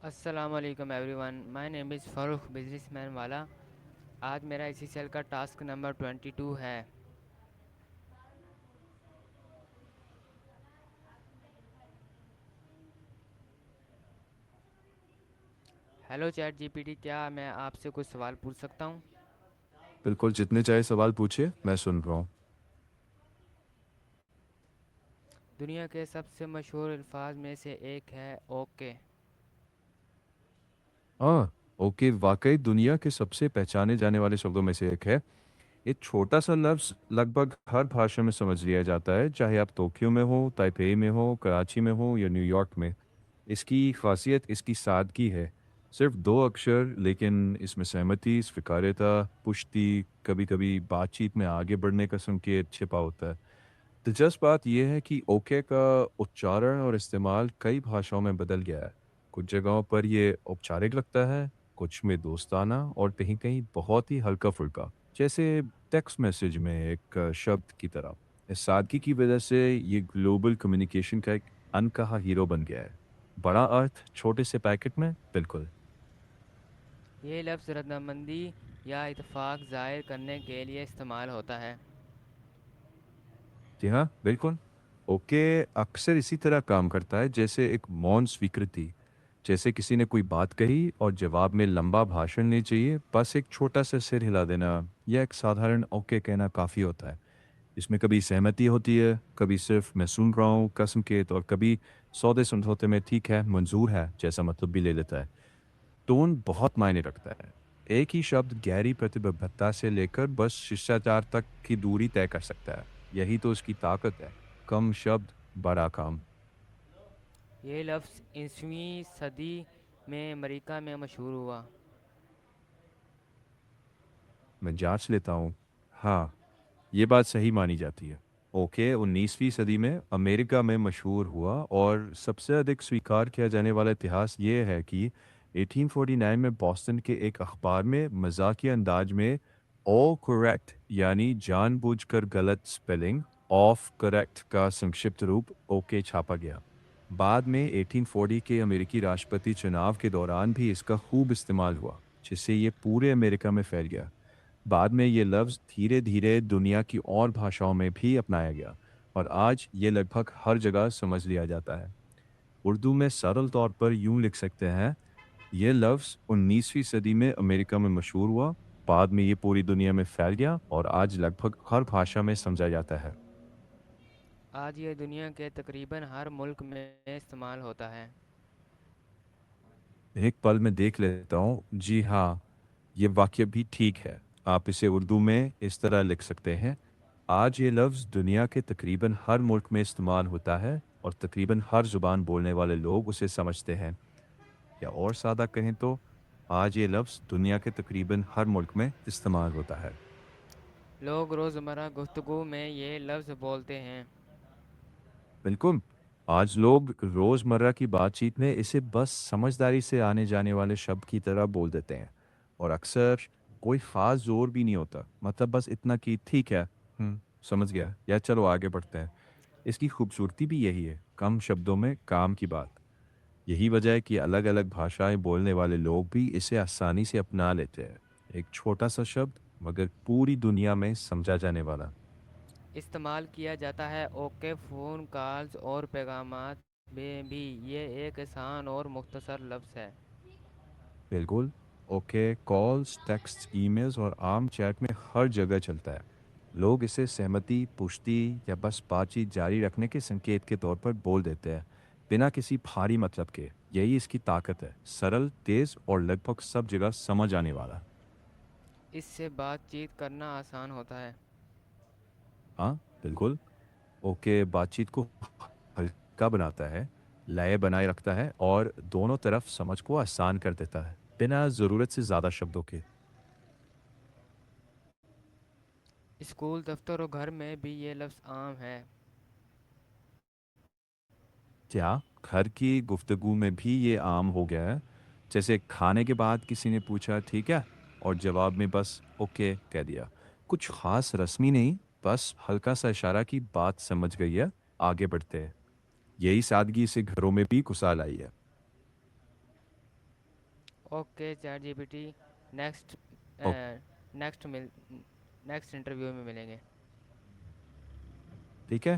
अस्सलाम वालेकुम everyone, my name is Farooq businessman वाला। आज मेरा इसी सेल का टास्क नंबर 22 है। हेलो चैट जीपीटी, क्या मैं आपसे कुछ सवाल पूछ सकता हूँ? बिल्कुल, जितने चाहे सवाल पूछिए, मैं सुन रहा हूँ। दुनिया के सबसे मशहूर अल्फाज में से एक है ओके। हाँ, ओके वाकई दुनिया के सबसे पहचाने जाने वाले शब्दों में से एक है। ये छोटा सा लफ्ज़ लगभग हर भाषा में समझ लिया जाता है, चाहे आप टोक्यो में हो, ताइपे में हो, कराची में हो या न्यूयॉर्क में। इसकी खासियत इसकी सादगी है। सिर्फ 2 अक्षर, लेकिन इसमें सहमति, स्वीकार्यता, पुष्टि, कभी-कभी बातचीत में आगे बढ़ने का संकेत छिपा होता है। दिलचस्प बात यह है कि ओके का उच्चारण और इस्तेमाल कई भाषाओं में बदल गया है। कुछ जगहों पर ये औपचारिक लगता है, कुछ में दोस्ताना और कहीं-कहीं बहुत ही हल्का-फुल्का, जैसे टेक्स्ट मैसेज में एक शब्द की तरह। इस सादगी की वजह से ये ग्लोबल कम्युनिकेशन का एक अनकहा हीरो बन गया है। बड़ा अर्थ छोटे से पैकेट में, बिल्कुल। ये लफ्ज़ रद्दमंदी या इत्तेफाक ज़ाहिर करने के लिए इस्तेमाल होता है। जी हाँ, बिल्कुल। ओके अक्सर इसी तरह काम करता है जैसे एक मौन स्वीकृति। जैसे किसी ने कोई बात कही और जवाब में लंबा भाषण नहीं चाहिए, बस एक छोटा-सा सिर हिला देना या एक साधारण ओके कहना काफ़ी होता है। इसमें कभी सहमति होती है, कभी सिर्फ मैं सुन रहा हूँ का संकेत और कभी सौदे-समझौते में ठीक है, मंज़ूर है जैसा मतलब भी ले लेता है। टोन बहुत मायने रखता है। एक ही शब्द गहरी प्रतिबद्धता से लेकर बस शिष्टाचार तक की दूरी तय कर सकता है। यही तो इसकी ताकत है। कम शब्द, बड़ा काम। ये लफ्ज़ 19वीं सदी में अमेरिका में मशहूर हुआ। मैं जाँच लेता हूँ। हाँ, ये बात सही मानी जाती है। ओके 19वीं सदी में अमेरिका में मशहूर हुआ और सबसे अधिक स्वीकार किया जाने वाला इतिहास ये है कि 1849 में बॉस्टन के एक अखबार में मज़ाकिया अंदाज में ऑल करेक्ट यानी जानबूझकर गलत स्पेलिंग ऑफ करेक्ट का संक्षिप्त रूप ओके छापा गया। बाद में 1840 के अमेरिकी राष्ट्रपति चुनाव के दौरान भी इसका खूब इस्तेमाल हुआ, जिससे ये पूरे अमेरिका में फैल गया। बाद में ये लफ्ज़ धीरे-धीरे दुनिया की और भाषाओं में भी अपनाया गया और आज ये लगभग हर जगह समझ लिया जाता है। उर्दू में सरल तौर पर यूँ लिख सकते हैं, ये लफ्ज़ 19वीं सदी में अमेरिका में मशहूर हुआ, बाद में ये पूरी दुनिया में फैल गया और आज लगभग हर भाषा में समझा जाता है। आज ये दुनिया के तकरीबन हर मुल्क में इस्तेमाल होता है। एक पल में देख लेता हूँ। जी हाँ, ये वाक्य भी ठीक है। आप इसे उर्दू में इस तरह लिख सकते हैं, आज ये लफ्ज़ दुनिया के तकरीबन हर मुल्क में इस्तेमाल होता है और तकरीबन हर ज़ुबान बोलने वाले लोग उसे समझते हैं। या और सादा कहें तो, आज ये लफ्ज़ दुनिया के तकरीबन हर मुल्क में इस्तेमाल होता है। लोग रोज़मर्रा गुफ्तगू में ये लफ्ज़ बोलते हैं। बिल्कुल, आज लोग रोज़मर्रा की बातचीत में इसे बस समझदारी से आने-जाने वाले शब्द की तरह बोल देते हैं और अक्सर कोई ख़ास ज़ोर भी नहीं होता। मतलब बस इतना कि ठीक है, समझ गया या चलो आगे बढ़ते हैं। इसकी खूबसूरती भी यही है, कम शब्दों में काम की बात। यही वजह है कि अलग-अलग भाषाएँ बोलने वाले लोग भी इसे आसानी से अपना लेते हैं। एक छोटा-सा शब्द मगर पूरी दुनिया में समझा जाने वाला। इस्तेमाल किया जाता है ओके फ़ोन कॉल्स और पैगामात में भी। ये एक आसान और मुख्तसर लफ्ज़ है। बिल्कुल, ओके, कॉल्स, टेक्स्ट, ईमेल्स और आम चैट में हर जगह चलता है। लोग इसे सहमति, पुष्टि या बस बातचीत जारी रखने के संकेत के तौर पर बोल देते हैं, बिना किसी भारी मतलब के। यही इसकी ताकत है, सरल, तेज़ और लगभग सब जगह समझ आने वाला। इससे बातचीत करना आसान होता है। हाँ, बिल्कुल, ओके बातचीत को हल्का बनाता है, लय बनाए रखता है और दोनों तरफ समझ को आसान कर देता है, बिना ज़रूरत से ज़्यादा शब्दों के। स्कूल, दफ्तर और घर में भी ये लफ्ज़ आम है। क्या घर की गुफ्तगू में भी ये आम हो गया है? जैसे खाने के बाद किसी ने पूछा ठीक है और जवाब में बस ओके कह दिया। कुछ खास रस्मी नहीं, बस हल्का सा इशारा कि बात समझ गई है, आगे बढ़ते हैं। यही सादगी से घरों में भी घुसा लाई है। Okay chat GPT. नेक्स्ट ओ, नेक्स्ट मिल नेक्स्ट इंटरव्यू में मिलेंगे। ठीक है।